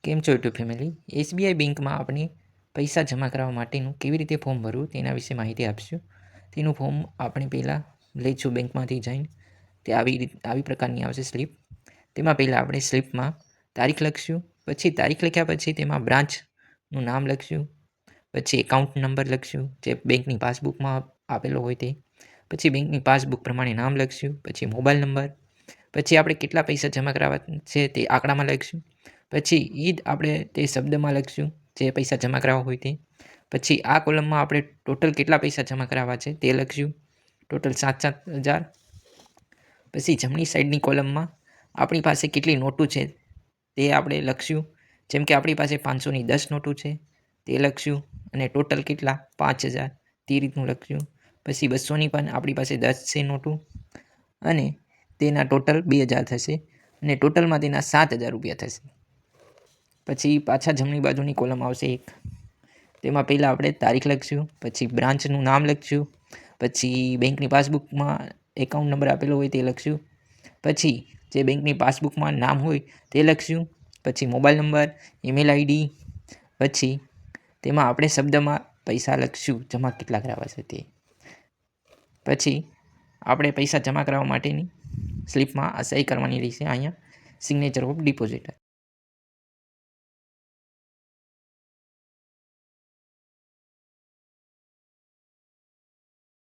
કેમ છો YouTube family? SBI બેંકમાં આપણે પૈસા જમા કરાવવા માટેનું કેવી રીતે ફોર્મ ભરવું તેના વિશે માહિતી આપશું. તેનું ફોર્મ આપણે પહેલાં લઈશું બેંકમાંથી જઈને. તે આવી પ્રકારની આવશે સ્લીપ. તેમાં પહેલાં આપણે સ્લીપમાં તારીખ લખશું. પછી તારીખ લખ્યા પછી તેમાં બ્રાન્ચનું નામ લખશું. પછી એકાઉન્ટ નંબર લખશું જે બેંકની પાસબુકમાં આપેલો હોય તે. પછી બેંકની પાસબુક પ્રમાણે નામ લખશું. પછી મોબાઈલ નંબર. પછી આપણે કેટલા પૈસા જમા કરાવવા છે તે આંકડામાં લખશું. પછી આપણે તે શબ્દમાં લખશું જે પૈસા જમા કરાવવા હોય તે. પછી આ કોલમમાં આપણે ટોટલ કેટલા પૈસા જમા કરાવવા છે તે લખશું, ટોટલ 7,000. પછી જમણી સાઈડની કોલમમાં આપણી પાસે કેટલી નોટો છે તે આપણે લખશું. જેમ કે આપણી પાસે 500ની 10 નોટો છે તે લખશું અને ટોટલ કેટલા 5,000 તે રીતનું લખશું. પછી 200ની પણ આપણી પાસે 10 છે નોટો અને તેના ટોટલ 2,000 થશે અને ટોટલમાં તેના 7,000 રૂપિયા થશે. પછી પાછા જમણી બાજુની કોલમ આવશે એક. તેમાં પહેલાં આપણે તારીખ લખશું, પછી બ્રાન્ચનું નામ લખશું, પછી બેંકની પાસબુકમાં એકાઉન્ટ નંબર આપેલો હોય તે લખશું, પછી જે બેંકની પાસબુકમાં નામ હોય તે લખશું, પછી મોબાઈલ નંબર, ઈમેલ આઈડી, પછી તેમાં આપણે શબ્દમાં પૈસા લખશું જમા કેટલા કરાવવા છે તે. પછી આપણે પૈસા જમા કરાવવા માટેની સ્લીપમાં સહી કરવાની રહેશે અહીંયા સિગ્નેચર ઓફ ડિપોઝિટર.